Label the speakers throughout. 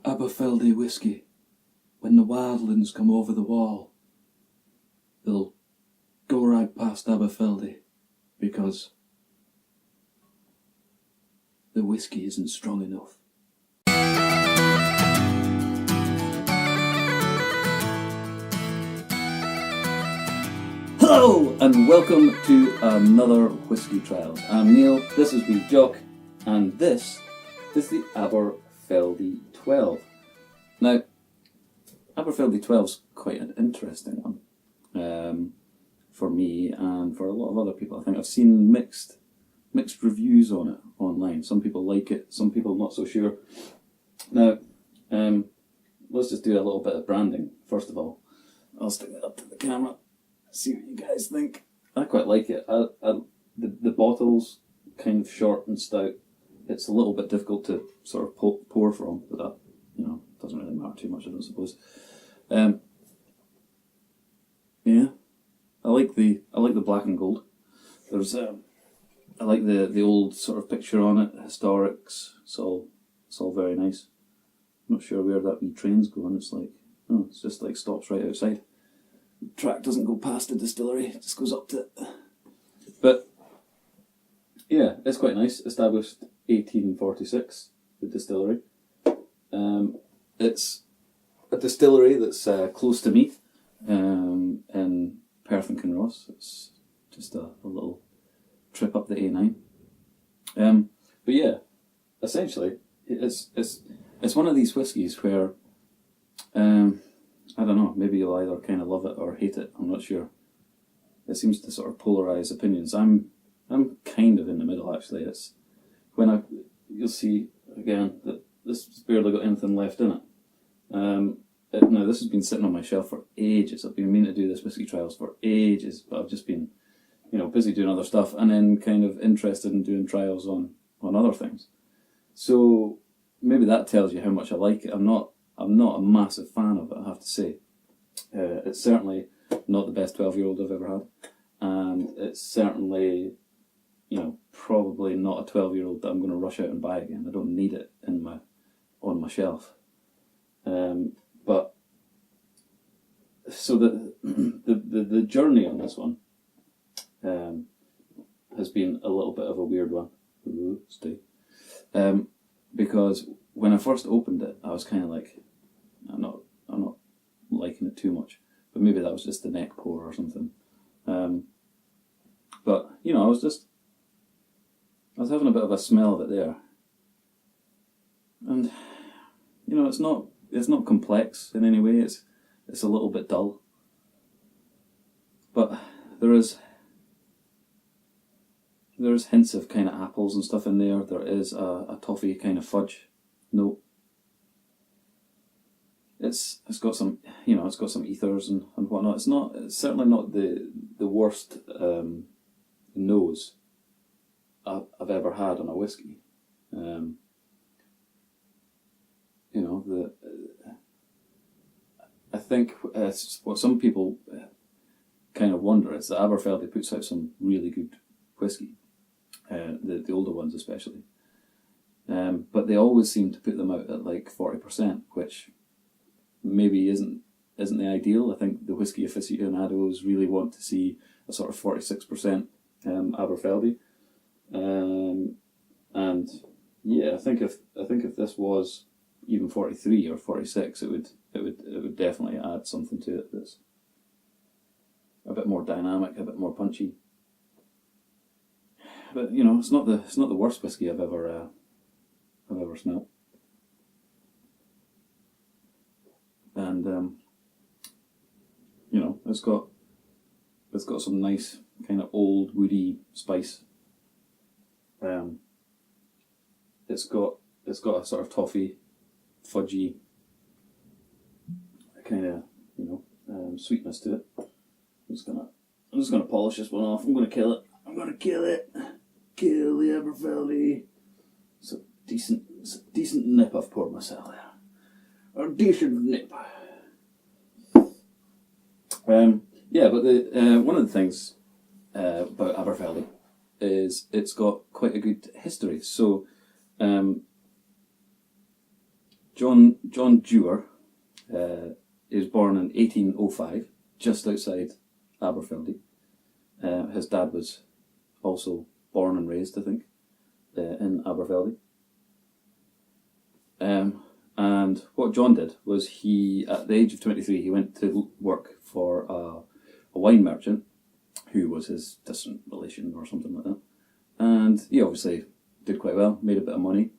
Speaker 1: Aberfeldy whisky. When the wildlings come over the wall, they'll go right past Aberfeldy because the whisky isn't strong enough. Hello and welcome to another Whisky Trials. I'm Neil, this is me Jock, and this is the Aberfeldy 12. Now, Aberfeldy 12 is quite an interesting one for me and for a lot of other people. I think I've seen mixed reviews on it online. Some people like it, some people not so sure. Now, let's just do a little bit of branding first of all. I'll stick it up to the camera. See what you guys think. I quite like it. The bottle's kind of short and stout. It's a little bit difficult to sort of pour from, but that, doesn't really matter too much, I don't suppose. Yeah, I like the black and gold. There's I like the old sort of picture on it, historics. It's all very nice. I'm not sure where that wee train's going. It's just like stops right outside. The track doesn't go past the distillery, it just goes up to it. But yeah, it's quite nice. Established 1846, the distillery. It's a distillery that's close to me, in Perth and Kinross. It's just a little trip up the A9. But yeah, essentially, it's one of these whiskies where I don't know, maybe you'll either kind of love it or hate it, I'm not sure. It seems to sort of polarise opinions. I'm kind of in the middle, actually. It's you'll see again that this has barely got anything left in it. Now this has been sitting on my shelf for ages. I've been meaning to do this Whisky Trials for ages, but I've just been, busy doing other stuff and then kind of interested in doing trials on other things. So maybe that tells you how much I like it. I'm not a massive fan of it, I have to say. It's certainly not the best 12-year-old I've ever had, and it's certainly, probably not a 12-year-old that I'm going to rush out and buy again. I don't need it on my shelf. But so the journey on this one has been a little bit of a weird one. Because when I first opened it, I was kind of like, I'm not liking it too much, but maybe that was just the neck pour or something. But I was having a bit of a smell of it there, and it's not complex in any way. It's a little bit dull, but there is hints of kind of apples and stuff in there. There is a toffee kind of fudge note. It's got some ethers and whatnot. It's certainly not the worst nose I've ever had on a whiskey. I think what some people kind of wonder is that Aberfeldy puts out some really good whiskey, the older ones especially. But they always seem to put them out at like 40%, which maybe isn't the ideal. I think the whiskey aficionados really want to see a sort of 46% Aberfeldy, and yeah, I think if this was even 43 or 46, it would definitely add something to it that's a bit more dynamic, a bit more punchy. But it's not the worst whiskey I've ever smelt. And it's got some nice kind of old woody spice. It's got a sort of toffee, fudgy kind of sweetness to it. I'm just gonna polish this one off. I'm gonna kill it. Kill the Aberfeldy. It's a decent nip I've poured myself there. A decent nip. Yeah, but one of the things about Aberfeldy is it's got quite a good history. So John Dewar he was born in 1805, just outside Aberfeldy. His dad was also born and raised, I think, in Aberfeldy. And what John did was at the age of 23, he went to work for a wine merchant who was his distant relation or something like that. And he obviously did quite well, made a bit of money.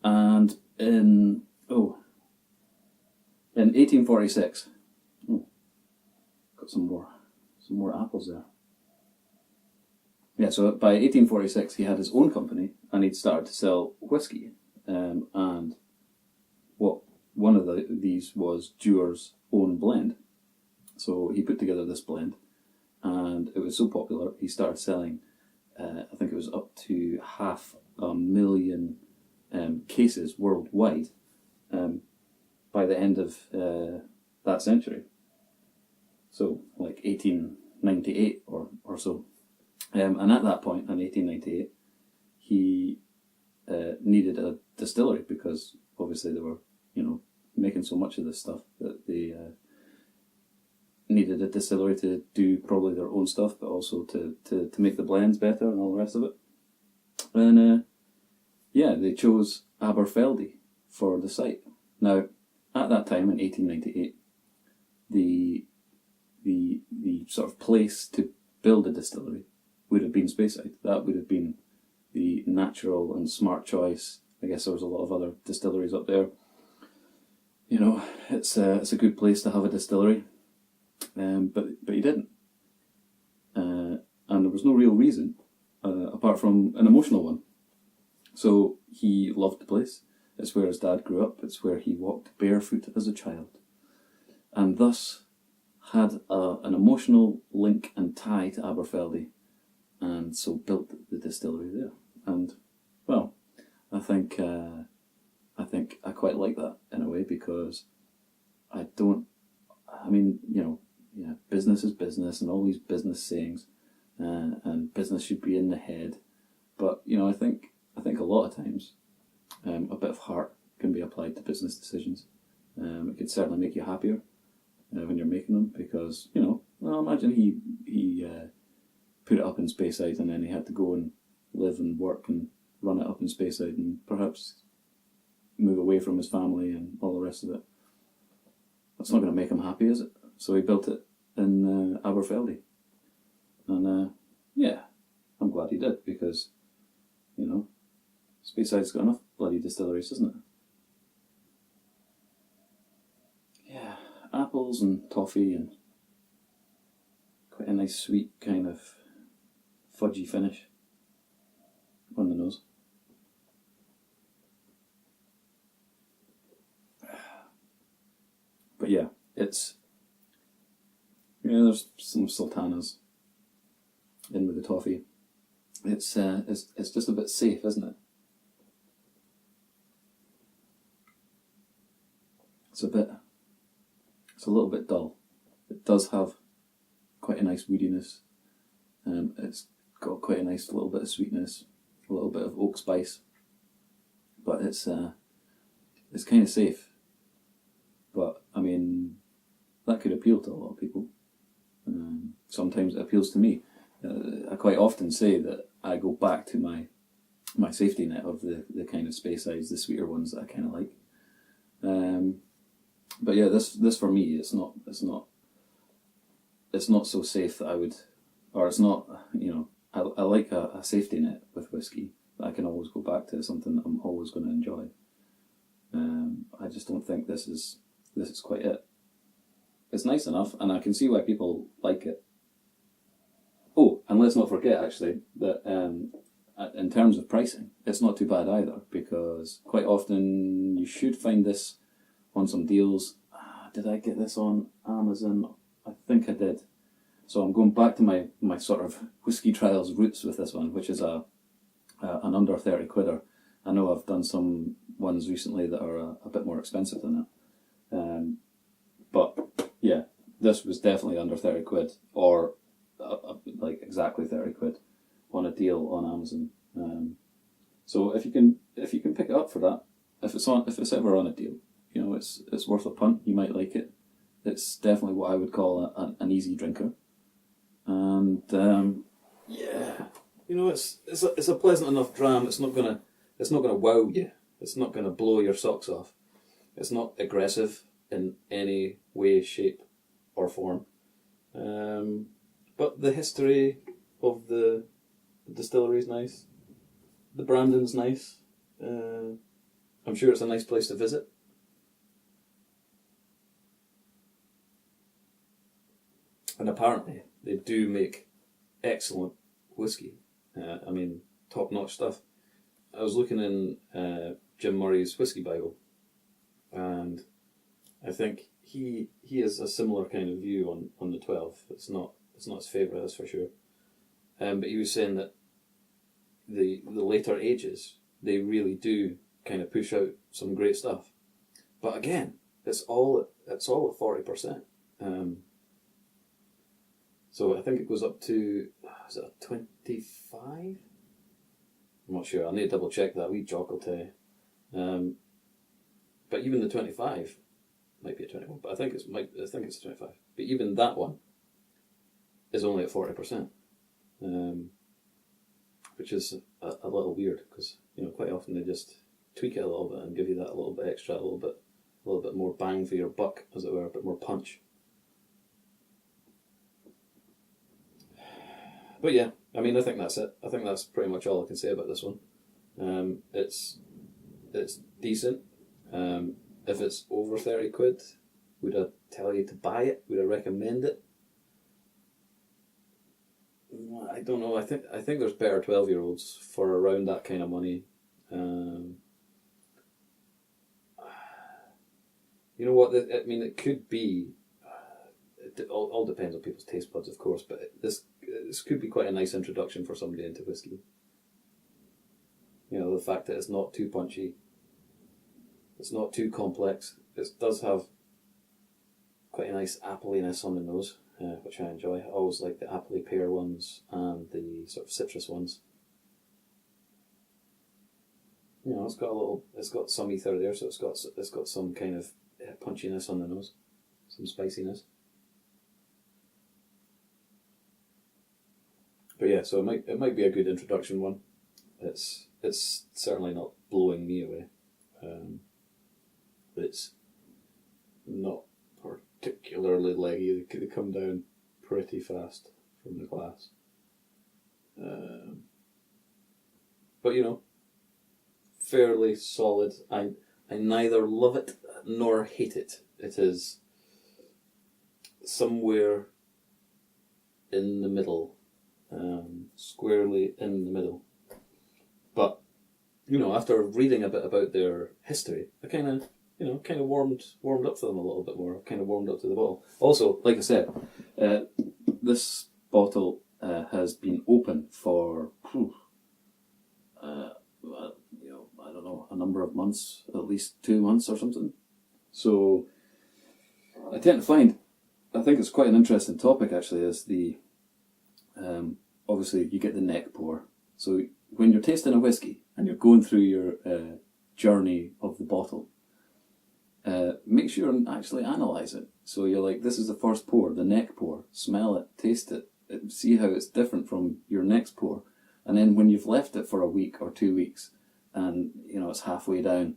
Speaker 1: And in 1846, got some more apples there. Yeah, so by 1846 he had his own company and he'd started to sell whiskey. And one of these was Dewar's own blend. So he put together this blend and it was so popular he started selling, I think it was up to 500,000 cases worldwide by the end of that century. So like 1898 or so. And at that point, in 1898, he needed a distillery because obviously they were, making so much of this stuff that they needed a distillery to do probably their own stuff, but also to make the blends better and all the rest of it. And they chose Aberfeldy for the site. Now, at that time in 1898, the sort of place to build a distillery would have been Speyside. That would have been the natural and smart choice. I guess there was a lot of other distilleries up there. It's a good place to have a distillery, but he didn't, and there was no real reason apart from an emotional one. So he loved the place. It's where his dad grew up. It's where he walked barefoot as a child, and thus had an emotional link and tie to Aberfeldy, and so built the distillery there. And well, I think I quite like that in a way because business is business and all these business sayings, and business should be in the head. But I think a lot of times a bit of heart can be applied to business decisions. It could certainly make you happier when you're making them because imagine he put it up in Speyside and then he had to go and live and work and run it up in Speyside and perhaps move away from his family and all the rest of it. That's not going to make him happy, is it? So he built it in Aberfeldy. And I'm glad he did because, Speyside's got enough bloody distilleries, isn't it? Yeah, apples and toffee and quite a nice sweet kind of fudgy finish on the nose. But yeah, there's some sultanas in with the toffee. It's just a bit safe, isn't it? It's a little bit dull. It does have quite a nice woodiness. It's got quite a nice little bit of sweetness, a little bit of oak spice, but it's kind of safe. But I mean, that could appeal to a lot of people. Sometimes it appeals to me. I quite often say that I go back to my safety net of the kind of Speysides, the sweeter ones that I kind of like. But yeah, this for me, it's not so safe that I would, or it's not, I like a safety net with whiskey that I can always go back to, something that I'm always going to enjoy. I just don't think this is quite it. It's nice enough, and I can see why people like it. Oh, and let's not forget actually that in terms of pricing, it's not too bad either, because quite often you should find this on some deals. Did I get this on Amazon? I think I did. So I'm going back to my sort of whiskey trials roots with this one, which is an under 30 quidder. I know I've done some ones recently that are a bit more expensive than that. But yeah, this was definitely under 30 quid, or like exactly 30 quid on a deal on Amazon. So if you can pick it up for that, if it's ever on a deal, it's worth a punt. You might like it. It's definitely what I would call an easy drinker. And yeah, you know, it's a pleasant enough dram. It's not gonna wow you. It's not gonna blow your socks off. It's not aggressive in any way, shape, or form. But the history of the distillery is nice. The branding's nice. I'm sure it's a nice place to visit. And apparently they do make excellent whiskey. I mean, top-notch stuff. I was looking in Jim Murray's Whisky Bible, and I think he has a similar kind of view on the 12. It's not his favourite, that's for sure. But he was saying that the later ages, they really do kind of push out some great stuff. But again, it's all at 40%. So I think it goes up to, is it 25? I'm not sure. I'll need to double check that. Wee Jock will tell you. But even the 25 might be a 21, but I think it's a 25. But even that one is only at 40%, which is a little weird, because quite often they just tweak it a little bit and give you that little bit extra, a little bit more bang for your buck, as it were, a bit more punch. But yeah, I mean, I think that's it. I think that's pretty much all I can say about this one. It's decent. If it's over 30 quid, would I tell you to buy it? Would I recommend it? I don't know. I think there's better 12-year-olds for around that kind of money. You know what? I mean, it could be. It all depends on people's taste buds, of course. But this could be quite a nice introduction for somebody into whiskey. The fact that it's not too punchy. It's not too complex. It does have quite a nice appliness on the nose, which I enjoy. I always like the appley pear ones and the sort of citrus ones. It's got some ether there, so it's got some kind of punchiness on the nose, some spiciness. But yeah, so it might be a good introduction one. It's certainly not blowing me away. It's not particularly leggy. They come down pretty fast from the glass. But fairly solid. I neither love it nor hate it. It is somewhere in the middle, squarely in the middle. But after reading a bit about their history, I kind of warmed up to them a little bit more. Kind of warmed up to the bottle. Also, like I said, this bottle has been open for I don't know, a number of months, at least 2 months or something. So I tend to find, I think it's quite an interesting topic actually, is the obviously you get the neck pour. So when you're tasting a whiskey and you're going through your journey of the bottle, make sure and actually analyse it. So you're like, this is the first pour, the neck pour, smell it, taste it, see how it's different from your next pour. And then when you've left it for a week or 2 weeks and it's halfway down,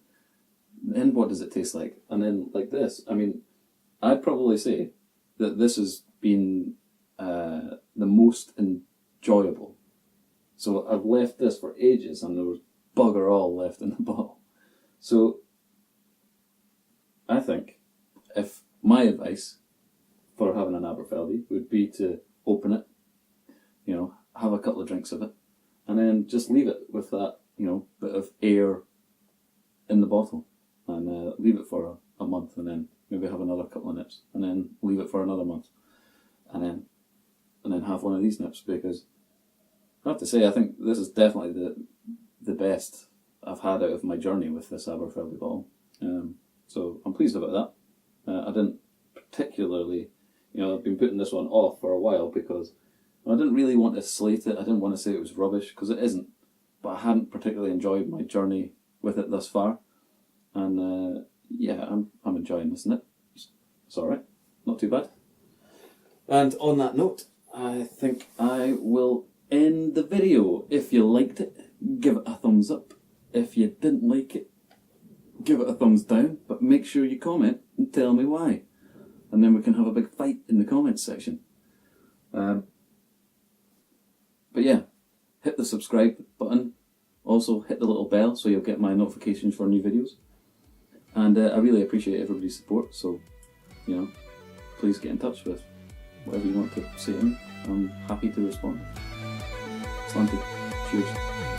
Speaker 1: then what does it taste like? And then like this, I mean, I'd probably say that this has been the most enjoyable. So I've left this for ages and there was bugger all left in the bottle. So I think if my advice for having an Aberfeldy would be to open it, have a couple of drinks of it, and then just leave it with that, bit of air in the bottle, and leave it for a month, and then maybe have another couple of nips, and then leave it for another month, and then have one of these nips, because I have to say I think this is definitely the best I've had out of my journey with this Aberfeldy bottle. So I'm pleased about that. I didn't particularly, I've been putting this one off for a while because I didn't really want to slate it. I didn't want to say it was rubbish, because it isn't. But I hadn't particularly enjoyed my journey with it thus far. And, yeah, I'm enjoying this, isn't it? It's alright, not too bad. And on that note, I think I will end the video. If you liked it, give it a thumbs up. If you didn't like it, give it a thumbs down, but make sure you comment and tell me why. And then we can have a big fight in the comments section. But yeah, hit the subscribe button. Also hit the little bell so you'll get my notifications for new videos. And I really appreciate everybody's support, so, you know, please get in touch with whatever you want to say to me. I'm happy to respond. Slanty. Cheers.